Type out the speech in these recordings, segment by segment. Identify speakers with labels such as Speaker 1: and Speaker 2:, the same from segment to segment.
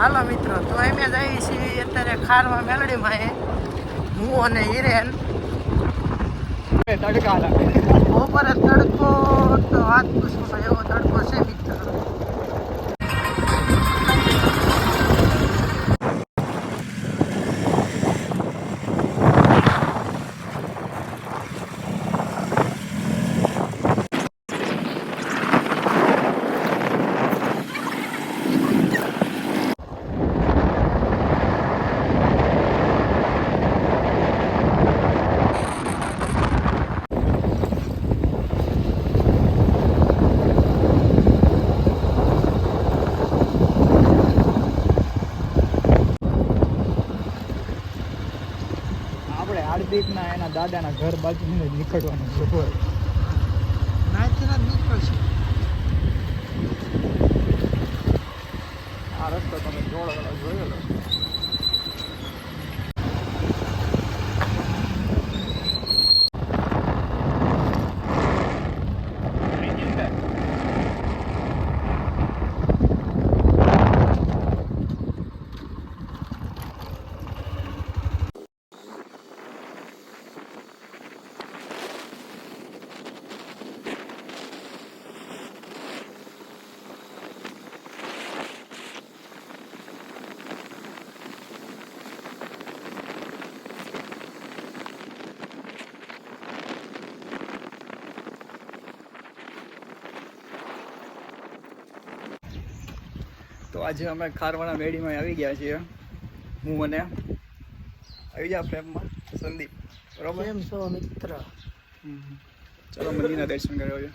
Speaker 1: હાલો મિત્રો, તો અમે જઈએ છીએ અત્યારે ખારમાં મેલડીમાં હું અને હિરેન.
Speaker 2: તડકા
Speaker 1: બપોરે તડકો તો વાત પૂછો એવો તડકો છે મિત્રો.
Speaker 2: હાર્દિકના એના દાદાના ઘર બાજુ નીકળવાનું બપોર
Speaker 1: નાચના નીકળશે.
Speaker 2: આ રસ્તો તમે જોયેલો. તો આજે અમે ખારવાળા મેડીમાં આવી ગયા છીએ. હું અને આવી જા ફ્રેમમાં સંદીપ, બરોબર?
Speaker 1: કેમ છો મિત્ર?
Speaker 2: ચલો મંદિરના દર્શન કરવા છે.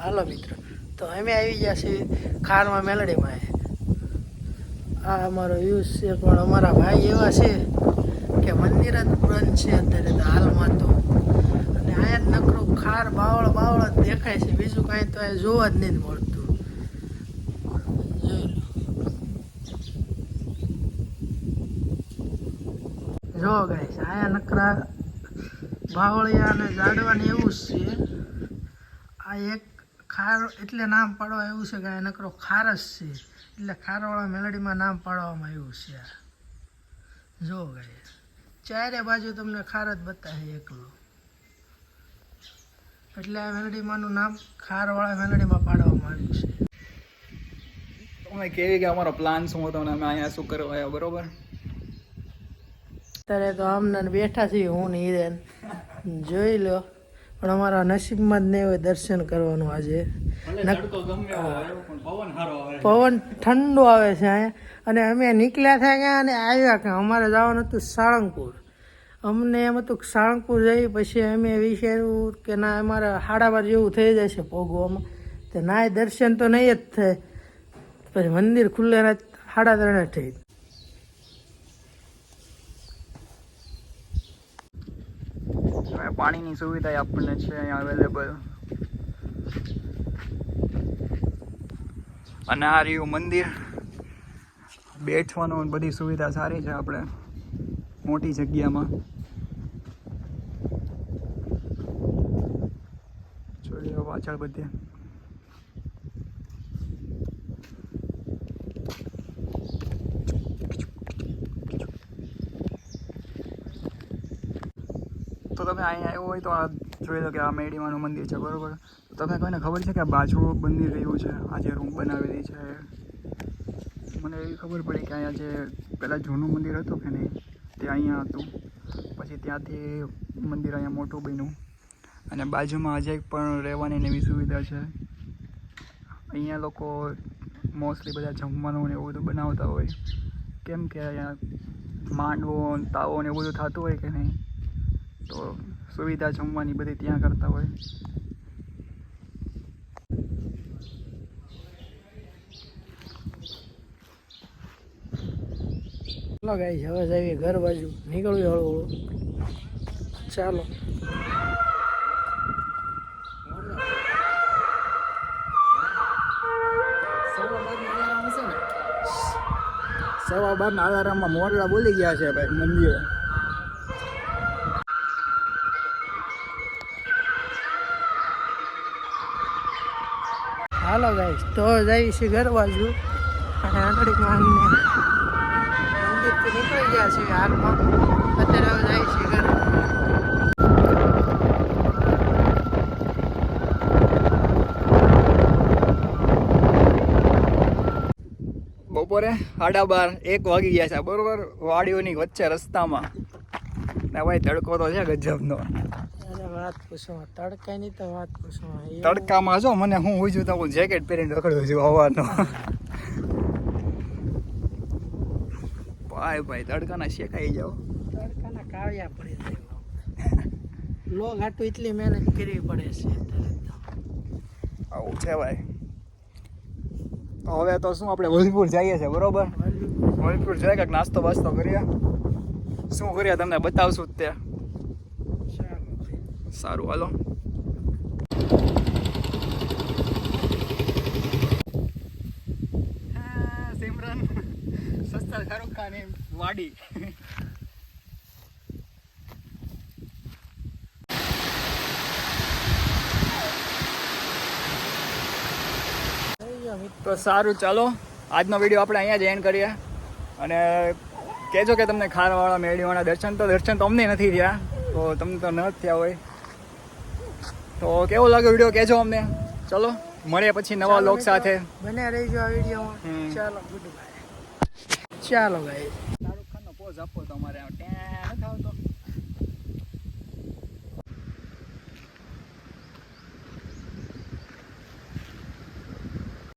Speaker 1: હાલો મિત્રો, તો અમે આવી ગયા છીએ ખારમાં મેલડીમાં. આ અમારો યુઝ છે, પણ અમારા ભાઈ એવા છે કે મંદિર જ બંધ છે અત્યારે તો હાલમાં તો. અને અહીંયા જ નકરું ખાર બાવળ જ દેખાય છે, બીજું કાંઈ તો અહીંયા જોવા જ નથી મળતું. જો ગાઈસ, અહીંયા નકરા બાવળિયા અને ઝાડવાને એવું જ છે. આ એક ખાર એટલે નામ પાડવા એવું છે કે આ નકરો ખાર જ છે, એટલે ખારવાળા મેલડીમાં નામ પાડવામાં આવ્યું છે. જો ગાઈસ, ચારે બાજુ તમને ખાર જ બતાવે એકલો, એટલે આ મેલડીમાંનું નામ ખારવાળા મેલડીમાં પાડવામાં આવ્યું છે.
Speaker 2: તમે કેવી કે અમારો પ્લાન શું હતો અને અમે અહીંયા શું કરવા આવ્યા, બરોબર?
Speaker 1: અત્યારે તો આમને બેઠા છીએ હું ને હિરેન, જોઈ લો. પણ અમારા નસીબમાં જ નહીં હોય દર્શન કરવાનું આજે. પવન ઠંડો આવે છે અહીંયા, અને અમે નીકળ્યા થયા ગયા અને આવ્યા કે અમારે જવાનું હતું સાળંગપુર. અમને એમ હતું કે સાળંગપુર જઈ પછી અમે વિચાર્યું કે ના અમારે 12:30 જેવું થઈ જશે પહોંચવામાં. તો ના દર્શન તો નહીં જ થાય. પછી મંદિર ખુલ્લે 3:30 થઈ.
Speaker 2: પાણીની સુવિધા આપણને છે અહીંયા અવેલેબલ. અને આ રહ્યું મંદિર. બેઠવાનું બધી સુવિધા સારી છે આપણે મોટી જગ્યામાં. જોઈ લો પાછળ બધે. તો તમે અહીંયા આવ્યો હોય તો આ જોઈ લો કે આ મેડીમાનું મંદિર છે, બરોબર. તો તમને કોઈને ખબર છે કે આ બાજુ મંદિર રહ્યું છે, આ જે રૂમ બનાવેલી છે. મને એવી ખબર પડી કે અહીંયા જે પહેલાં જૂનું મંદિર હતું કે નહીં તે અહીંયા હતું, પછી ત્યાંથી મંદિર અહીંયા મોટું બન્યું. અને બાજુમાં હજી પણ રહેવાની એવી સુવિધા છે. અહીંયા લોકો મોસ્ટલી બધા જમવાનું ને એવું બધું બનાવતા હોય, કેમ કે અહીંયા માંડવો તાવો ને એવું બધું થતું હોય કે નહીં, તો સુવિધા જમવાની બધી ત્યાં કરતા હોય.
Speaker 1: ચાલો ગાઈસ હવે જઈએ ઘર બાજુ, નીકળ્યું હળવું. ચાલો.
Speaker 2: સવા બારના અલાર્મમાં મોરલા બોલી ગયા છે ભાઈ મંદિરે.
Speaker 1: હાલો ગાઈસ તો જઈએ છીએ ઘર બાજુ. અને આંતરિકમાં મંદિરથી નીકળી ગયા છીએ હાલમાં. અત્યારે હવે જઈએ છીએ ઘર.
Speaker 2: બપોરે 12:30 વાગી ગયા છે, બરોબર. વાડીઓની વચ્ચે રસ્તામાં ને ભાઈ તડકો તો છે ગજબનો.
Speaker 1: અરે વાત પૂછો, તડકાની તો વાત પૂછો.
Speaker 2: તડકામાં જો મને હું હોય તો હું જેકેટ પહેરીને રખડું છું હવાનો. ભાઈ તડકાના શેકાઈ જાઓ.
Speaker 1: તડકાના કાળિયા પડે છે. લોગ હાટું એટલી મહેનત કરવી પડે છે.
Speaker 2: આવું છે ભાઈ. તો હવે તો શું આપણે વલભીપુર જઈએ છીએ, બરોબર. વલભીપુર જઈએ કંઈક નાસ્તો બાસ્તો કરીએ. શું કરીએ તમને બતાવશું જ તે. સારું હાલો. સિમરન સસ્તા શાહરુખ ખાન વાડી. તો સારું, ચાલો આજનો વિડીયો આપણે અહીંયા જ એન્ડ કરીએ. અને કહેજો કે તમને ખારવાળા મેડીવાળા દર્શન તો અમને નથી થયા, તો તમને તો ન જ થયા હોય. તો કેવો લાગ્યો વિડીયો કહેજો અમને. ચલો મળીએ પછી નવા લોક સાથે.
Speaker 1: બને રહીજો આ વિડીયોમાં. ચાલો ગુડ બાય. ચાલો ભાઈ.
Speaker 2: શાહરુખ ખાનનો પોઝ આપો તમારે. ત્યાં નથી આવતો.